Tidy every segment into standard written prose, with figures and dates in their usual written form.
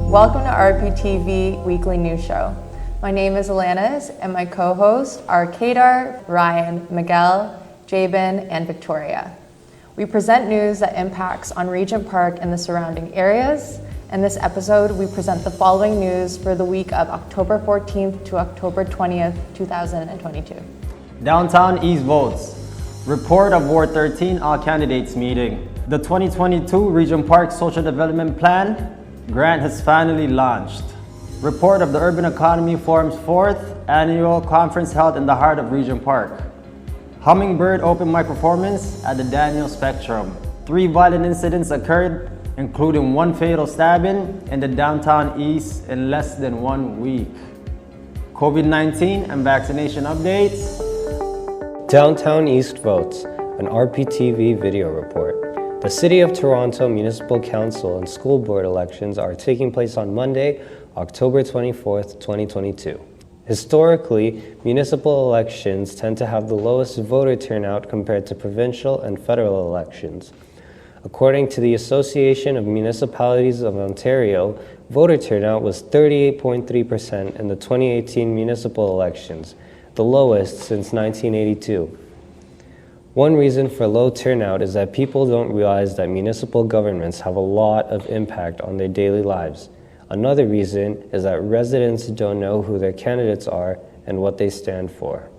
Welcome to RPTV Weekly News Show. My name is Allanis, and my co-hosts are Kedar, Ryan, Miguel, Jabin, and Victoria. We present news that impacts on Regent Park and the surrounding areas. In this episode, we present the following news for the week of October 14th to October 20th, 2022. Downtown East votes. Report of Ward 13 all candidates meeting. The 2022 Regent Park Social Development Plan grant has finally launched. Report of the Urban Economy Forum's 4th annual conference held in the heart of Regent Park. Hummingbird open mic performance at the Daniel Spectrum. 3 violent incidents occurred, including 1 fatal stabbing in the downtown East in less than 1 week. COVID-19 and vaccination updates. Downtown East votes, an RPTV video report. The City of Toronto Municipal Council and School Board elections are taking place on Monday, October 24th, 2022. Historically, municipal elections tend to have the lowest voter turnout compared to provincial and federal elections. According to the Association of Municipalities of Ontario, voter turnout was 38.3% in the 2018 municipal elections, the lowest since 1982. One reason for low turnout is that people don't realize that municipal governments have a lot of impact on their daily lives. Another reason is that residents don't know who their candidates are and what they stand for.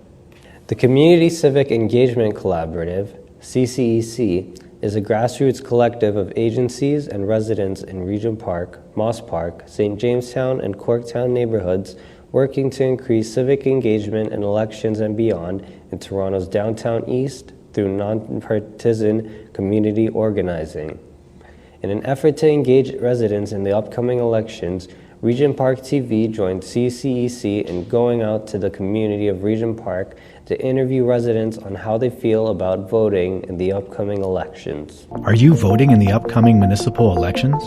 The Community Civic Engagement Collaborative, CCEC, is a grassroots collective of agencies and residents in Regent Park, Moss Park, St. Jamestown, and Corktown neighborhoods working to increase civic engagement in elections and beyond in Toronto's downtown east through nonpartisan community organizing. In an effort to engage residents in the upcoming elections, Regent Park TV joined CCEC in going out to the community of Regent Park to interview residents on how they feel about voting in the upcoming elections. Are you voting in the upcoming municipal elections?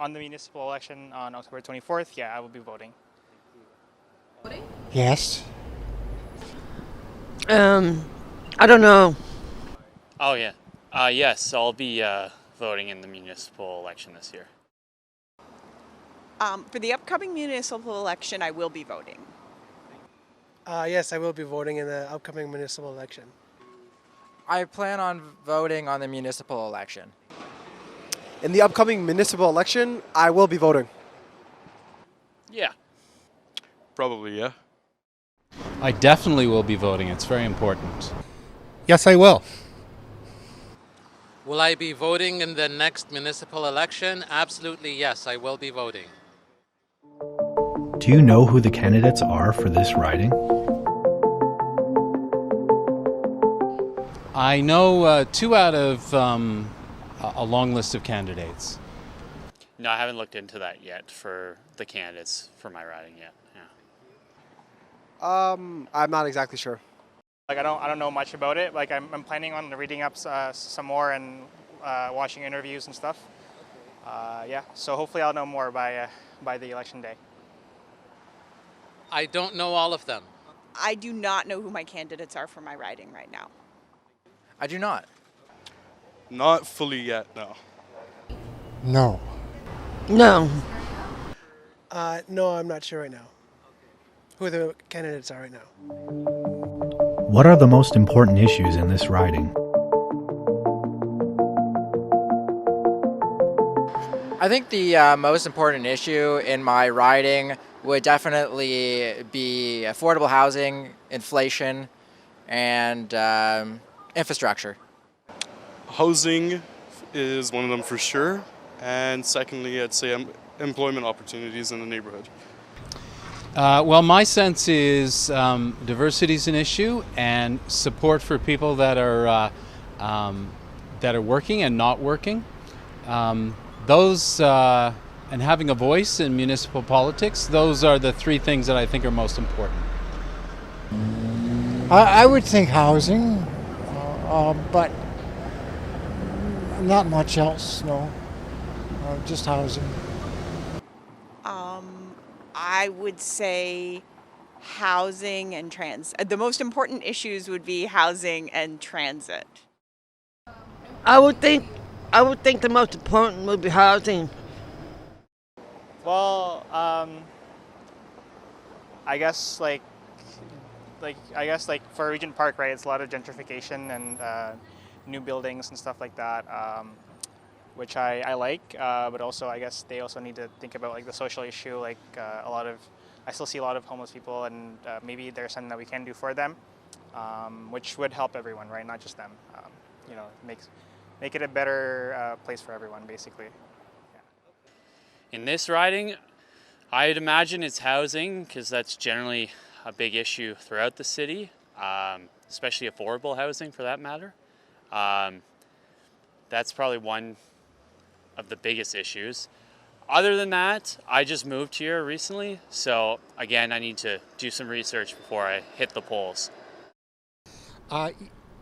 On the municipal election on October 24th, yeah, I will be voting. Yes. I don't know. Oh yeah. Yes, I'll be voting in the municipal election this year. For the upcoming municipal election, I will be voting. Yes, I will be voting in the upcoming municipal election. I plan on voting on the municipal election. In the upcoming municipal election, I will be voting. Yeah. Probably, yeah. I definitely will be voting. It's very important. Yes, I will. Will I be voting in the next municipal election? Absolutely, yes, I will be voting. Do you know who the candidates are for this riding? I know 2 out of a long list of candidates. No, I haven't looked into that yet for the candidates for my riding yet. Yeah. I'm not exactly sure. Like I don't know much about it. Like I'm planning on reading up some more and watching interviews and stuff. Yeah, so hopefully I'll know more by the election day. I don't know all of them. I do not know who my candidates are for my riding right now. I do not. Not fully yet, no. No. No. No, I'm not sure right now. Who the candidates are right now. What are the most important issues in this riding? I think the most important issue in my riding would definitely be affordable housing, inflation, and infrastructure. Housing is one of them for sure. And secondly, I'd say employment opportunities in the neighborhood. Well, my sense is diversity is an issue, and support for people that are working and not working. And having a voice in municipal politics. Those are the 3 things that I think are most important. I would think housing, but not much else. No, just housing. I would say housing and the most important issues would be housing and transit. I would think the most important would be housing. Well, I guess like for Regent Park, right? It's a lot of gentrification and new buildings and stuff like that, which I like. But also, I guess they also need to think about like the social issue. Like I still see a lot of homeless people, and maybe there's something that we can do for them, which would help everyone, right? Not just them. You know, make it a better place for everyone, basically. In this riding, I'd imagine it's housing, because that's generally a big issue throughout the city, especially affordable housing for that matter. That's probably one of the biggest issues. Other than that, I just moved here recently, so again, I need to do some research before I hit the polls.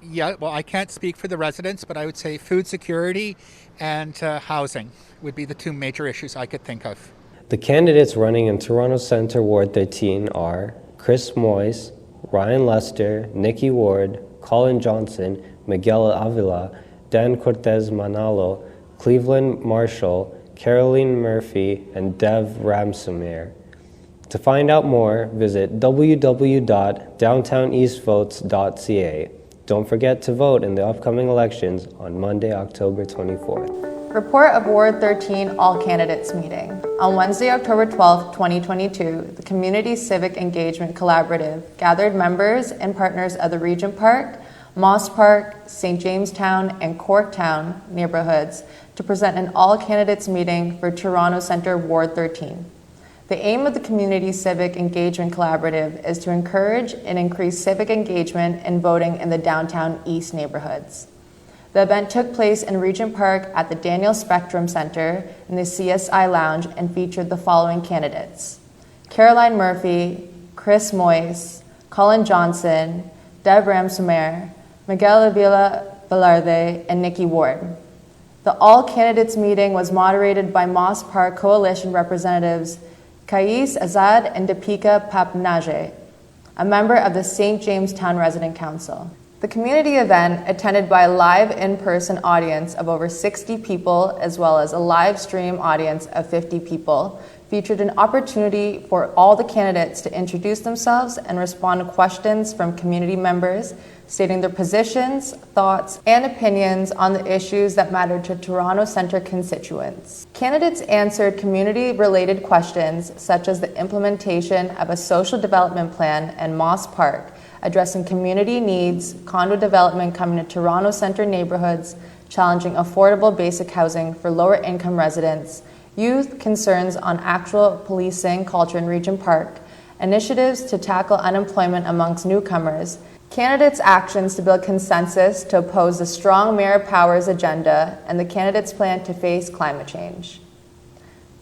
Yeah, well, I can't speak for the residents, but I would say food security and housing would be the two major issues I could think of. The candidates running in Toronto Centre Ward 13 are Chris Moyes, Ryan Lester, Nikki Ward, Colin Johnson, Miguel Avila, Dan Cortez Manalo, Cleveland Marshall, Caroline Murphy, and Dev Ramsamir. To find out more, visit www.downtowneastvotes.ca. Don't forget to vote in the upcoming elections on Monday, October 24th. Report of Ward 13 All Candidates meeting. On Wednesday, October 12, 2022, the Community Civic Engagement Collaborative gathered members and partners of the Regent Park, Moss Park, St. Jamestown, and Corktown neighborhoods to present an all candidates meeting for Toronto Centre Ward 13. The aim of the Community Civic Engagement Collaborative is to encourage and increase civic engagement in voting in the downtown east neighborhoods. The event took place in Regent Park at the Daniel Spectrum Center in the CSI Lounge and featured the following candidates: Caroline Murphy, Chris Moyes, Colin Johnson, Dev Ramsamir, Miguel Avila Velarde, and Nikki Ward. The all candidates meeting was moderated by Moss Park Coalition representatives Kais Azad and Deepika Papnage, a member of the St. Jamestown Resident Council. The community event, attended by a live in-person audience of over 60 people, as well as a live stream audience of 50 people, featured an opportunity for all the candidates to introduce themselves and respond to questions from community members, stating their positions, thoughts, and opinions on the issues that matter to Toronto Centre constituents. Candidates answered community-related questions such as the implementation of a social development plan in Moss Park, addressing community needs, condo development coming to Toronto Centre neighbourhoods, challenging affordable basic housing for lower-income residents, youth concerns on actual policing culture in Regent Park, initiatives to tackle unemployment amongst newcomers, candidates' actions to build consensus to oppose the strong Mayor Powers agenda, and the candidates' plan to face climate change.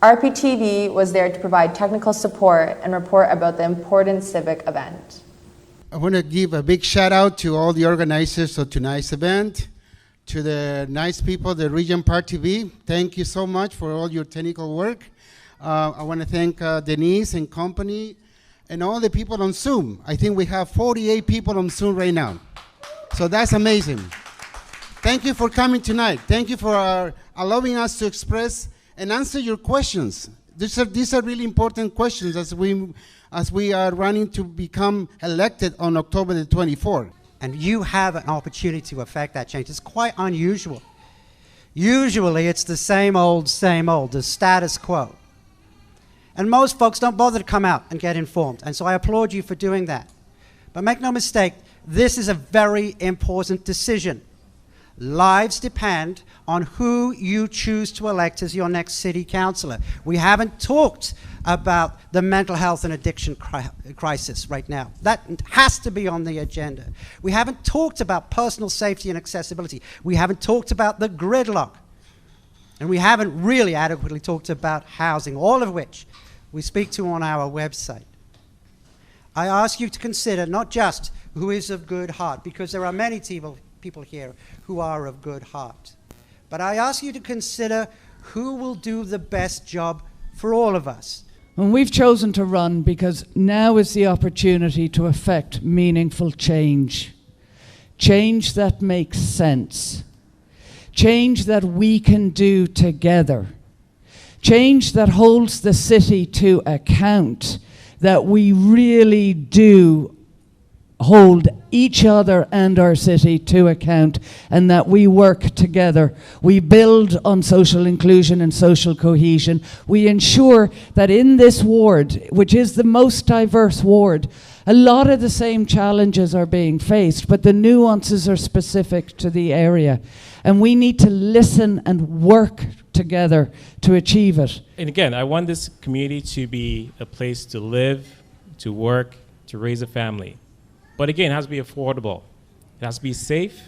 RPTV was there to provide technical support and report about the important civic event. I want to give a big shout out to all the organizers of tonight's event, to the nice people, the Regent Park TV. Thank you so much for all your technical work. I want to thank Denise and company and all the people on Zoom. I think we have 48 people on Zoom right now. So that's amazing. Thank you for coming tonight. Thank you for allowing us to express and answer your questions. These are really important questions as we are running to become elected on October the 24th. And you have an opportunity to affect that change. It's quite unusual. Usually it's the same old, the status quo. And most folks don't bother to come out and get informed. And so I applaud you for doing that. But make no mistake, this is a very important decision. Lives depend on who you choose to elect as your next city councillor. We haven't talked about the mental health and addiction crisis right now. That has to be on the agenda. We haven't talked about personal safety and accessibility. We haven't talked about the gridlock. And we haven't really adequately talked about housing, all of which we speak to on our website. I ask you to consider not just who is of good heart, because there are many people here who are of good heart, but I ask you to consider who will do the best job for all of us. And we've chosen to run because now is the opportunity to effect meaningful change. Change that makes sense. change that we can do together, change that holds the city to account, that we really do hold each other and our city to account, and that we work together. We build on social inclusion and social cohesion. We ensure that in this ward, which is the most diverse ward, a lot of the same challenges are being faced, but the nuances are specific to the area. And we need to listen and work together to achieve it. And again, I want this community to be a place to live, to work, to raise a family. But again, it has to be affordable. It has to be safe,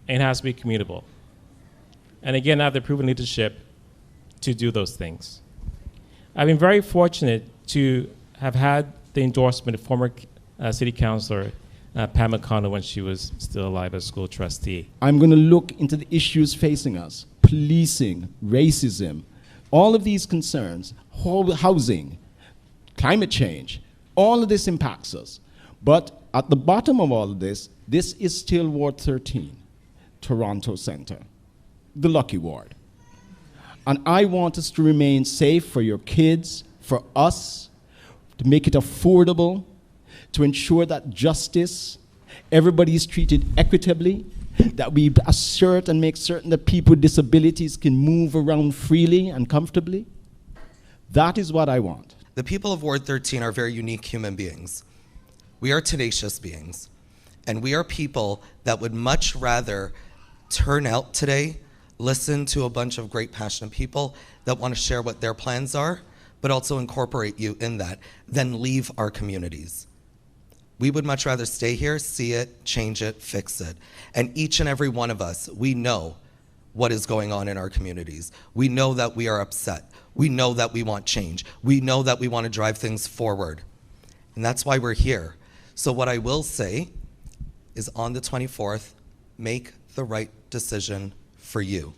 and it has to be commutable. And again, I have the proven leadership to do those things. I've been very fortunate to have had the endorsement of former city councilor Pam McConnell when she was still alive as school trustee. I'm going to look into the issues facing us: policing, racism, all of these concerns, housing, climate change. All of this impacts us. But at the bottom of all of this is still Ward 13, Toronto Centre, the lucky ward. And I want us to remain safe for your kids, for us, to make it affordable, to ensure that justice, everybody is treated equitably, that we assert and make certain that people with disabilities can move around freely and comfortably. That is what I want. The people of Ward 13 are very unique human beings. We are tenacious beings, and we are people that would much rather turn out today, listen to a bunch of great, passionate people that want to share what their plans are, but also incorporate you in that, than leave our communities. We would much rather stay here, see it, change it, fix it. And each and every one of us, we know what is going on in our communities. We know that we are upset. We know that we want change. We know that we want to drive things forward. And that's why we're here. So what I will say is on the 24th, make the right decision for you.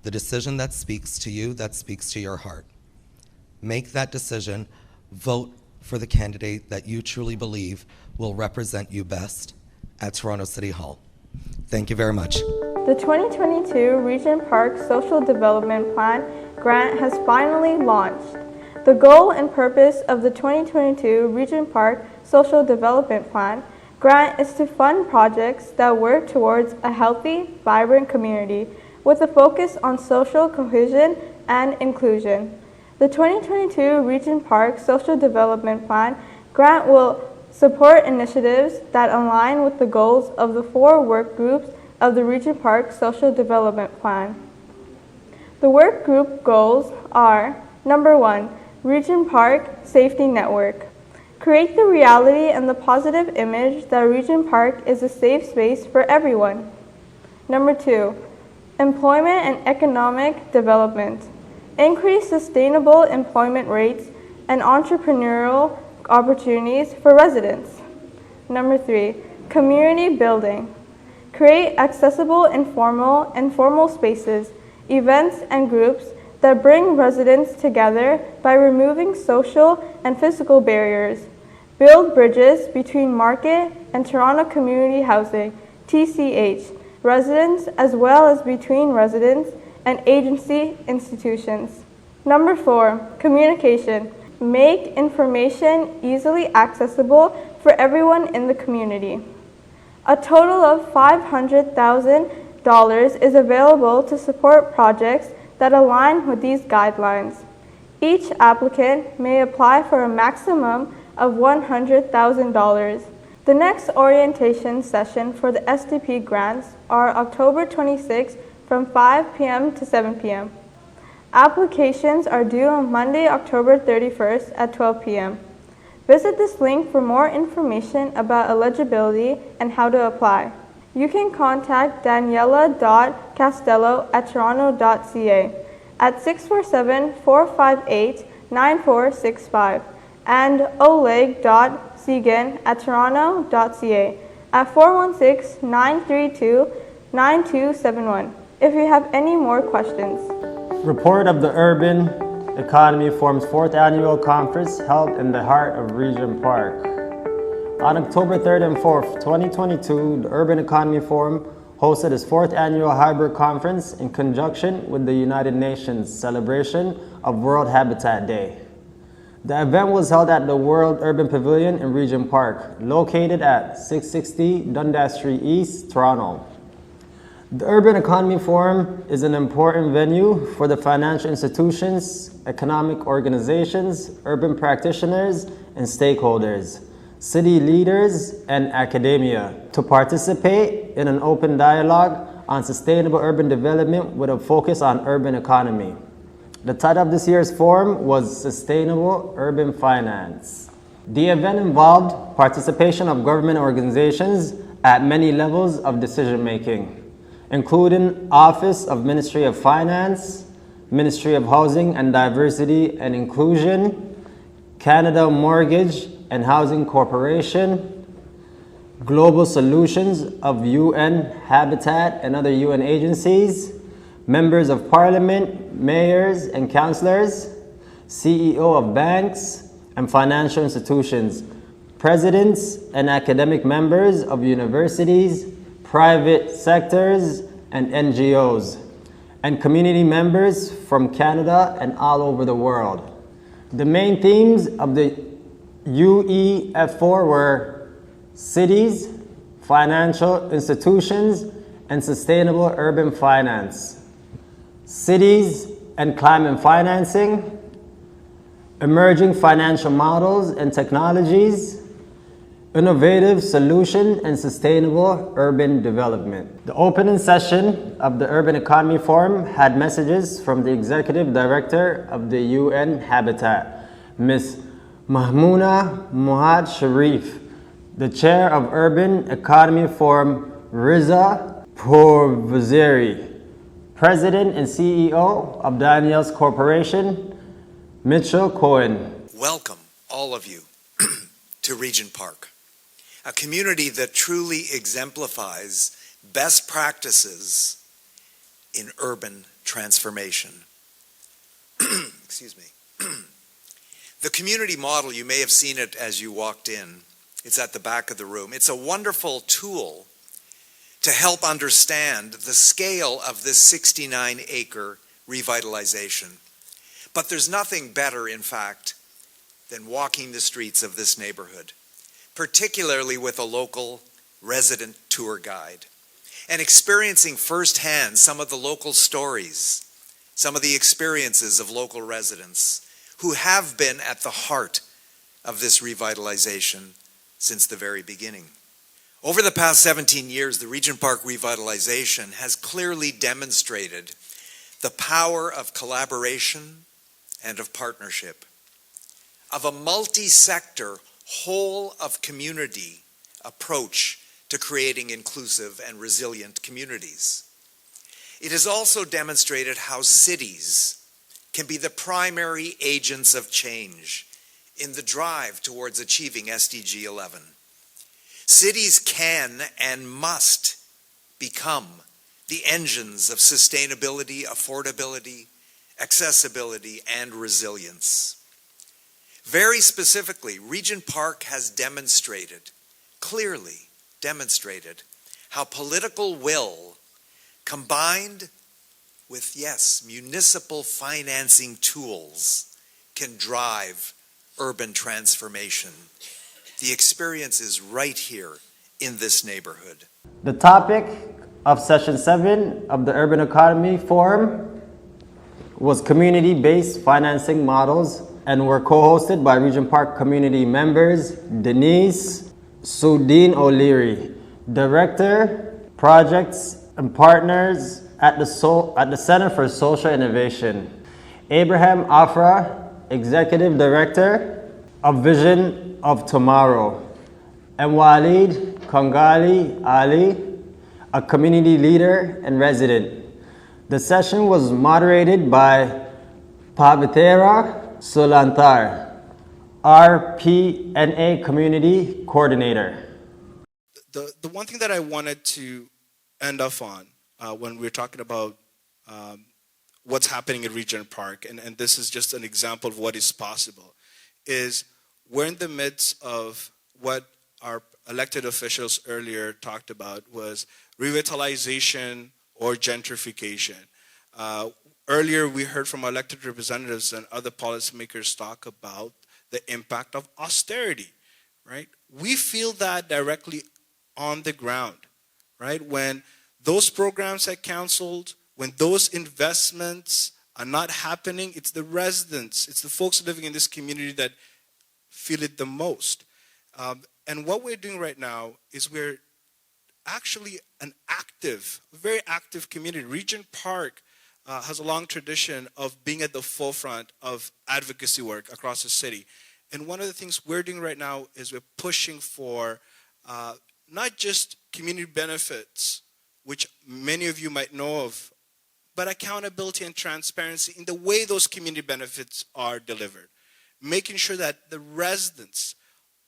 The decision that speaks to you, that speaks to your heart. Make that decision, vote for the candidate that you truly believe will represent you best at Toronto City Hall. Thank you very much. The 2022 Regent Park Social Development Plan grant has finally launched. The goal and purpose of the 2022 Regent Park Social Development Plan grant is to fund projects that work towards a healthy, vibrant community with a focus on social cohesion and inclusion. The 2022 Regent Park Social Development Plan grant will support initiatives that align with the goals of the 4 work groups of the Regent Park Social Development Plan. The work group goals are: number 1, Regent Park Safety Network. Create the reality and the positive image that Regent Park is a safe space for everyone. Number 2, Employment and Economic Development. Increase sustainable employment rates and entrepreneurial opportunities for residents. Number 3, Community Building. Create accessible informal and formal spaces, events, and groups that bring residents together by removing social and physical barriers. Build bridges between Market and Toronto Community Housing, TCH, residents, as well as between residents and agency institutions. Number 4, Communication. Make information easily accessible for everyone in the community. A total of $500,000 is available to support projects that align with these guidelines. Each applicant may apply for a maximum of $100,000. The next orientation session for the SDP grants are October 26 from 5 p.m. to 7 p.m. Applications are due on Monday, October 31st at 12 p.m. Visit this link for more information about eligibility and how to apply. You can contact daniela.castello@toronto.ca at 647-458-9465 and oleg.segan@toronto.ca at 416-932-9271 if you have any more questions. Report of the Urban Economy Forum's 4th Annual Conference held in the heart of Regent Park. On October 3rd and 4th, 2022, the Urban Economy Forum hosted its 4th annual hybrid conference in conjunction with the United Nations celebration of World Habitat Day. The event was held at the World Urban Pavilion in Regent Park, located at 660 Dundas Street East, Toronto. The Urban Economy Forum is an important venue for the financial institutions, economic organizations, urban practitioners, and stakeholders, city leaders, and academia to participate in an open dialogue on sustainable urban development with a focus on urban economy. The title of this year's forum was Sustainable Urban Finance. The event involved participation of government organizations at many levels of decision-making, including Office of Ministry of Finance, Ministry of Housing and Diversity and Inclusion, Canada Mortgage and Housing Corporation, Global Solutions of UN Habitat and other UN agencies, members of parliament, mayors and councillors, CEO of banks and financial institutions, presidents and academic members of universities, private sectors and NGOs, and community members from Canada and all over the world. The main themes of the UEF4 were cities, financial institutions, and sustainable urban finance, cities and climate financing, emerging financial models and technologies, innovative solution and sustainable urban development. The opening session of the Urban Economy Forum had messages from the Executive Director of the UN Habitat, Ms. Mahmouna Muhammad Sharif, the Chair of Urban Economy Forum, Riza Pourvazeri, President and CEO of Daniels Corporation, Mitchell Cohen. Welcome, all of you, to Regent Park, a community that truly exemplifies best practices in urban transformation. Excuse me. The community model, you may have seen it as you walked in. It's at the back of the room. It's a wonderful tool to help understand the scale of this 69-acre revitalization. But there's nothing better, in fact, than walking the streets of this neighborhood, particularly with a local resident tour guide, and experiencing firsthand some of the local stories, some of the experiences of local residents who have been at the heart of this revitalization since the very beginning. Over the past 17 years, the Regent Park revitalization has clearly demonstrated the power of collaboration and of partnership, of a multi-sector, whole of community approach to creating inclusive and resilient communities. It has also demonstrated how cities can be the primary agents of change in the drive towards achieving SDG 11. Cities can and must become the engines of sustainability, affordability, accessibility, and resilience. Very specifically, Regent Park has clearly demonstrated, how political will combined with, yes, municipal financing tools can drive urban transformation. The experience is right here in this neighborhood. The topic of Session 7 of the Urban Economy Forum was community-based financing models and were co-hosted by Regent Park community members Denise Sudin O'Leary, Director, Projects and Partners at the Center for Social Innovation, Abraham Afra, Executive Director of Vision of Tomorrow, and Walid Kongali Ali, a community leader and resident. The session was moderated by Pavitera Sulantar, RPNA Community Coordinator. The one thing that I wanted to end off on when we're talking about what's happening in Regent Park, and this is just an example of what is possible, is we're in the midst of what our elected officials earlier talked about, was revitalization, or gentrification. Earlier, we heard from our elected representatives and other policymakers talk about the impact of austerity, right? We feel that directly on the ground, right? When those programs are canceled, when those investments are not happening, it's the residents, it's the folks living in this community that feel it the most. And what we're doing right now is we're actually an active, very active community. Regent Park has a long tradition of being at the forefront of advocacy work across the city. And one of the things we're doing right now is we're pushing for not just community benefits, which many of you might know of, but accountability and transparency in the way those community benefits are delivered. Making sure that the residents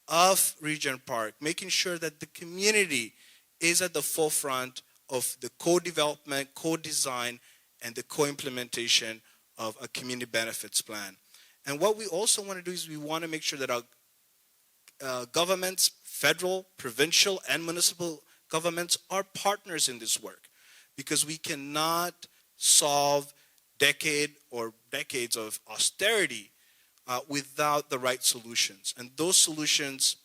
of Regent Park, making sure that the community is at the forefront of the co-development, co-design, and the co-implementation of a community benefits plan. And what we also want to do is we want to make sure that our governments, federal, provincial, and municipal governments are partners in this work, because we cannot solve decades of austerity without the right solutions. And those solutions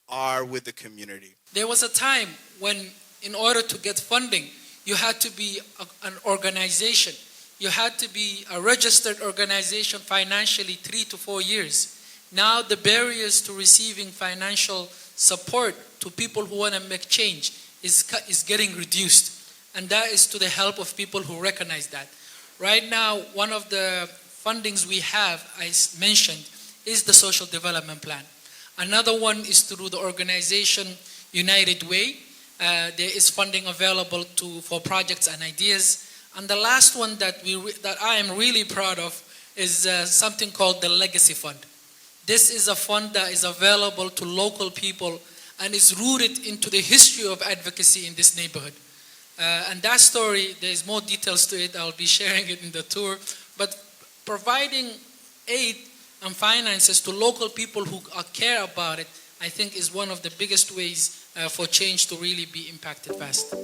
are with the community. There was a time when, in order to get funding, you had to be an organization. You had to be a registered organization financially 3 to 4 years. Now the barriers to receiving financial support to people who want to make change is getting reduced. And that is to the help of people who recognize that. Right now, one of the fundings we have, I mentioned, is the Social Development Plan. Another one is through the organization United Way. There is funding available for projects and ideas. And the last one that I am really proud of is something called the Legacy Fund. This is a fund that is available to local people and is rooted into the history of advocacy in this neighborhood. And that story, there's more details to it. I'll be sharing it in the tour. But providing aid and finances to local people who care about it, I think is one of the biggest ways for change to really be impacted fast.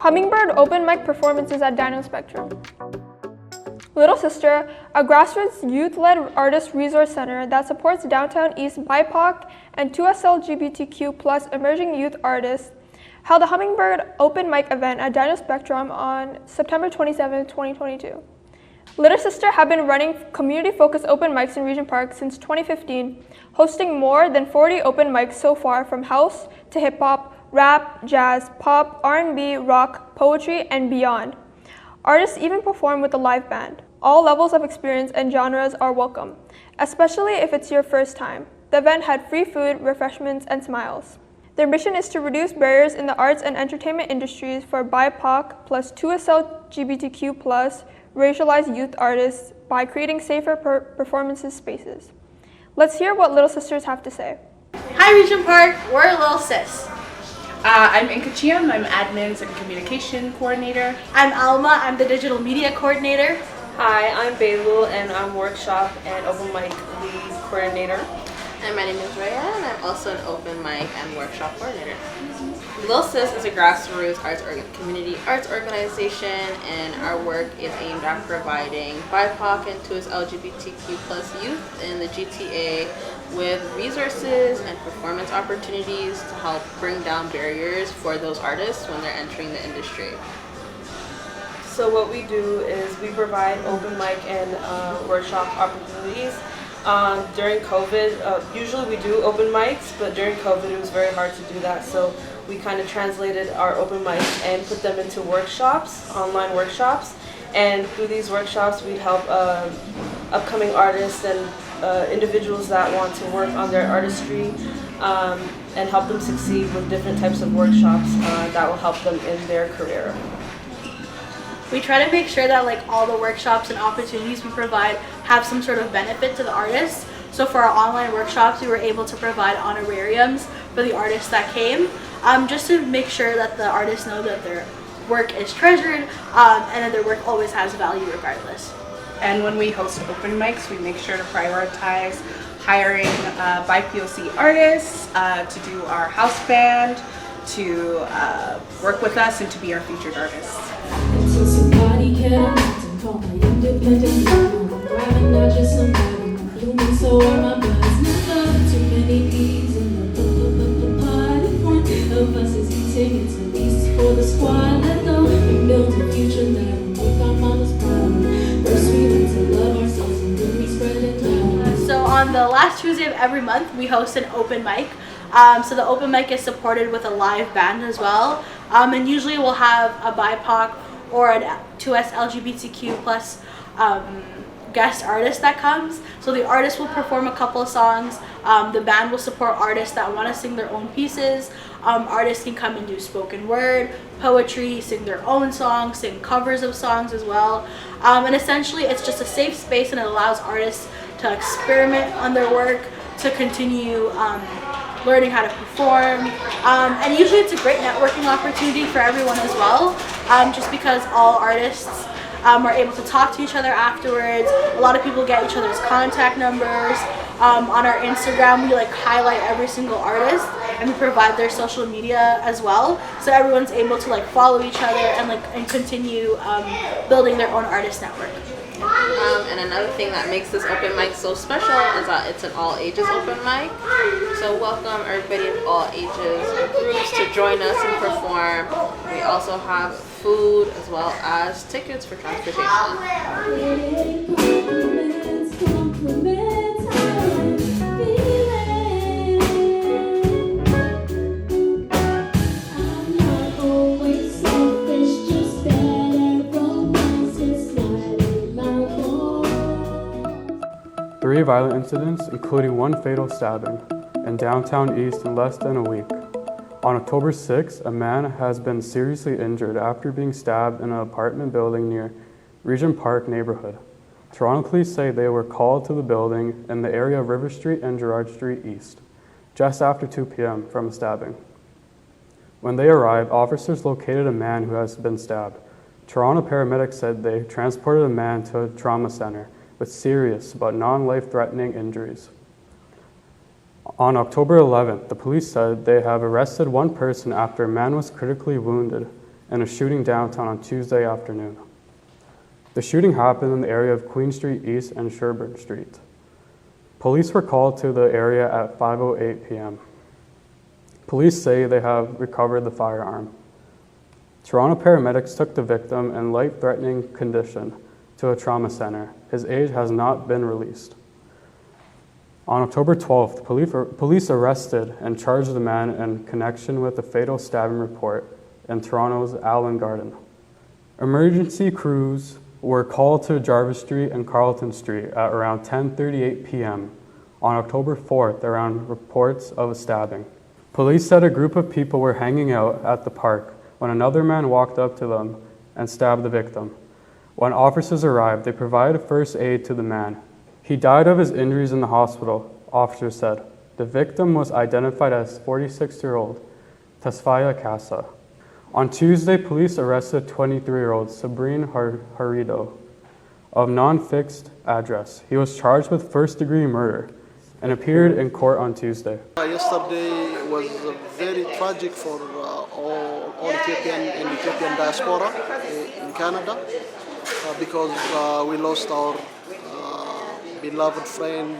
Hummingbird open mic performances at Dino Spectrum. Little Sister, a grassroots youth-led artist resource center that supports downtown East BIPOC and 2S LGBTQ+ emerging youth artists, held a Hummingbird open mic event at Dino Spectrum on September 27, 2022. Little Sister have been running community-focused open mics in Regent Park since 2015, hosting more than 40 open mics so far, from house to hip-hop, rap, jazz, pop, R&B, rock, poetry, and beyond. Artists even perform with a live band. All levels of experience and genres are welcome, especially if it's your first time. The event had free food, refreshments, and smiles. Their mission is to reduce barriers in the arts and entertainment industries for BIPOC plus 2S LGBTQ+ racialized youth artists by creating safer performance spaces. Let's hear what Little Sisters have to say. Hi Regent Park, we're Little Sis. I'm Inka Chiam, I'm Admins and Communication Coordinator. I'm Alma, I'm the Digital Media Coordinator. Hi, I'm Belu and I'm Workshop and Open Mic Lead Coordinator. And my name is Rhea and I'm also an Open Mic and Workshop Coordinator. Lil Sis is a grassroots community arts organization, and our work is aimed at providing BIPOC and 2S LGBTQ+ youth in the GTA with resources and performance opportunities to help bring down barriers for those artists when they're entering the industry. So what we do is we provide open mic and workshop opportunities. During COVID, usually we do open mics, but during COVID it was very hard to do that. So we kind of translated our open mics and put them into workshops, online workshops. And through these workshops, we'd help upcoming artists and individuals that want to work on their artistry and help them succeed with different types of workshops that will help them in their career. We try to make sure that all the workshops and opportunities we provide have some sort of benefit to the artists. So for our online workshops, we were able to provide honorariums for the artists that came, just to make sure that the artists know that their work is treasured and that their work always has value regardless. And when we host open mics, we make sure to prioritize hiring BIPOC artists to do our house band, to work with us and to be our featured artists. Until somebody can call my independent I'm not just somebody blooming, so are my buds. Never too many peas in the pot. If one of us is eating, it's at least for the squad. Let go and build a future that will make our mamas proud. First we learn to love ourselves and then we spread it out. So on the last Tuesday of every month, we host an open mic. So the open mic is supported with a live band as well. And usually we'll have a BIPOC or an 2S LGBTQ plus guest artist that comes. So the artist will perform a couple of songs. The band will support artists that want to sing their own pieces. Artists can come and do spoken word, poetry, sing their own songs, sing covers of songs as well. And essentially it's just a safe space, and it allows artists to experiment on their work, to continue learning how to perform. And usually it's a great networking opportunity for everyone as well, just because all artists are able to talk to each other afterwards. A lot of people get each other's contact numbers. On our Instagram, we highlight every single artist, and we provide their social media as well, so everyone's able to follow each other and continue building their own artist network. And another thing that makes this open mic so special is that it's an all ages open mic. So welcome everybody of all ages and groups to join us and perform. We also have food as well as tickets for transportation. Three violent incidents, including one fatal stabbing, in downtown East in less than a week. On October 6, a man has been seriously injured after being stabbed in an apartment building near Regent Park neighborhood. Toronto police say they were called to the building in the area of River Street and Gerrard Street East, just after 2 p.m. from a stabbing. When they arrived, officers located a man who has been stabbed. Toronto paramedics said they transported a man to a trauma center with serious but non-life-threatening injuries. On October 11th, the police said they have arrested one person after a man was critically wounded in a shooting downtown on Tuesday afternoon. The shooting happened in the area of Queen Street East and Sherbourne Street. Police were called to the area at 5:08 p.m. Police say they have recovered the firearm. Toronto paramedics took the victim in life-threatening condition to a trauma center. His age has not been released. On October 12th, police arrested and charged the man in connection with the fatal stabbing report in Toronto's Allen Garden. Emergency crews were called to Jarvis Street and Carlton Street at around 10:38 p.m. on October 4th around reports of a stabbing. Police said a group of people were hanging out at the park when another man walked up to them and stabbed the victim. When officers arrived, they provided first aid to the man. He died of his injuries in the hospital, officers said. The victim was identified as 46-year-old Tasfaya Casa. On Tuesday, police arrested 23-year-old Sabrine Harido of non-fixed address. He was charged with first-degree murder and appeared in court on Tuesday. Yesterday was very tragic for all Ethiopian and Ethiopian diaspora in Canada because we lost our beloved friend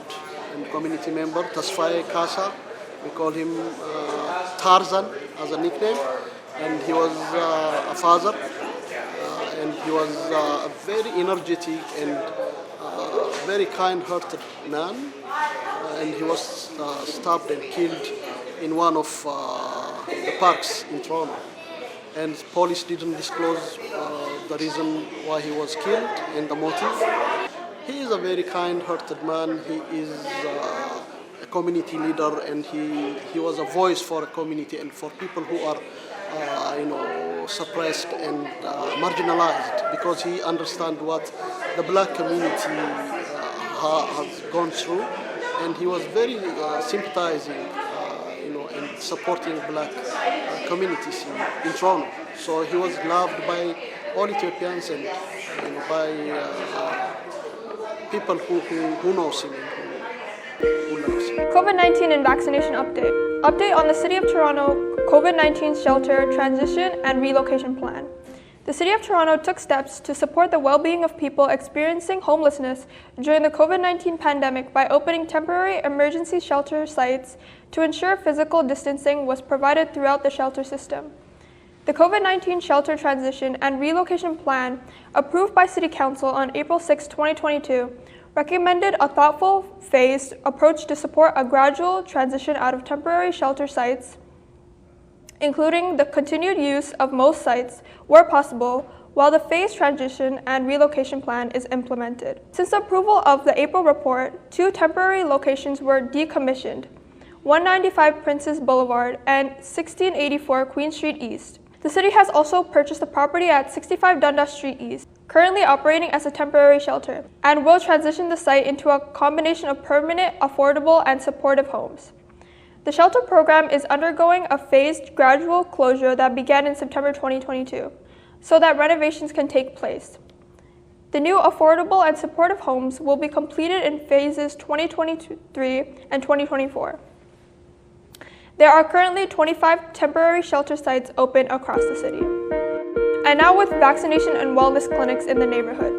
and community member, Tasfaya Casa. We call him Tarzan as a nickname. And he was a father, and he was a very energetic and very kind-hearted man. And he was stabbed and killed in one of the parks in Toronto. And police didn't disclose the reason why he was killed and the motive. He is a very kind-hearted man. He is a community leader, and he was a voice for a community and for people who are suppressed and marginalized, because he understands what the black community has gone through, and he was very sympathizing, and supporting black communities in Toronto. So he was loved by all Ethiopians and by people who knows him and who loves him. COVID-19 and vaccination update. Update on the City of Toronto COVID-19 Shelter Transition and Relocation Plan. The City of Toronto took steps to support the well-being of people experiencing homelessness during the COVID-19 pandemic by opening temporary emergency shelter sites to ensure physical distancing was provided throughout the shelter system. The COVID-19 Shelter Transition and Relocation Plan, approved by City Council on April 6, 2022, recommended a thoughtful, phased approach to support a gradual transition out of temporary shelter sites, including the continued use of most sites where possible while the phased transition and relocation plan is implemented. Since the approval of the April report, 2 temporary locations were decommissioned, 195 Princess Boulevard and 1684 Queen Street East. The city has also purchased a property at 65 Dundas Street East, currently operating as a temporary shelter, and will transition the site into a combination of permanent, affordable, and supportive homes. The shelter program is undergoing a phased, gradual closure that began in September 2022, so that renovations can take place. The new affordable and supportive homes will be completed in phases 2023 and 2024. There are currently 25 temporary shelter sites open across the city. And now with vaccination and wellness clinics in the neighborhood.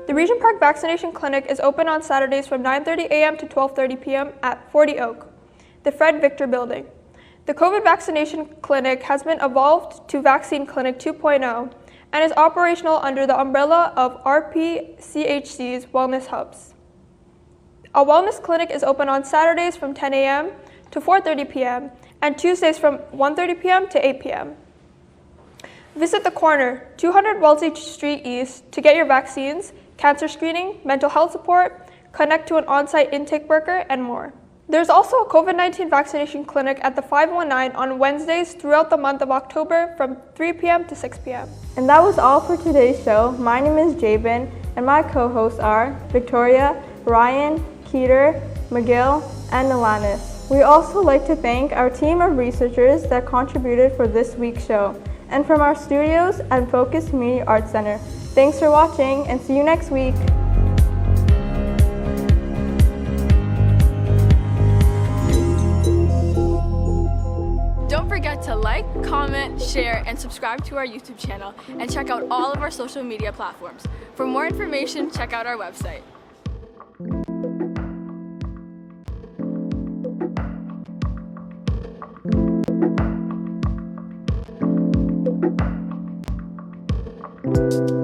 The Regent Park Vaccination Clinic is open on Saturdays from 9:30 a.m. to 12:30 p.m. at 40 Oak, the Fred Victor Building. The COVID vaccination clinic has been evolved to Vaccine Clinic 2.0 and is operational under the umbrella of RPCHC's Wellness Hubs. A wellness clinic is open on Saturdays from 10 a.m. to 4:30 p.m. and Tuesdays from 1:30 p.m. to 8 p.m. Visit The Corner, 200 Wellesley Street East to get your vaccines, cancer screening, mental health support, connect to an on-site intake worker, and more. There's also a COVID-19 vaccination clinic at the 519 on Wednesdays throughout the month of October from 3 p.m. to 6 p.m. And that was all for today's show. My name is Jabin, and my co-hosts are Victoria, Ryan, Kedar, Miguel, and Allanis. We also like to thank our team of researchers that contributed for this week's show, and from our studios and Focus Community Arts Center. Thanks for watching, and see you next week. Don't forget to like, comment, share, and subscribe to our YouTube channel, and check out all of our social media platforms. For more information, check out our website. Thank you.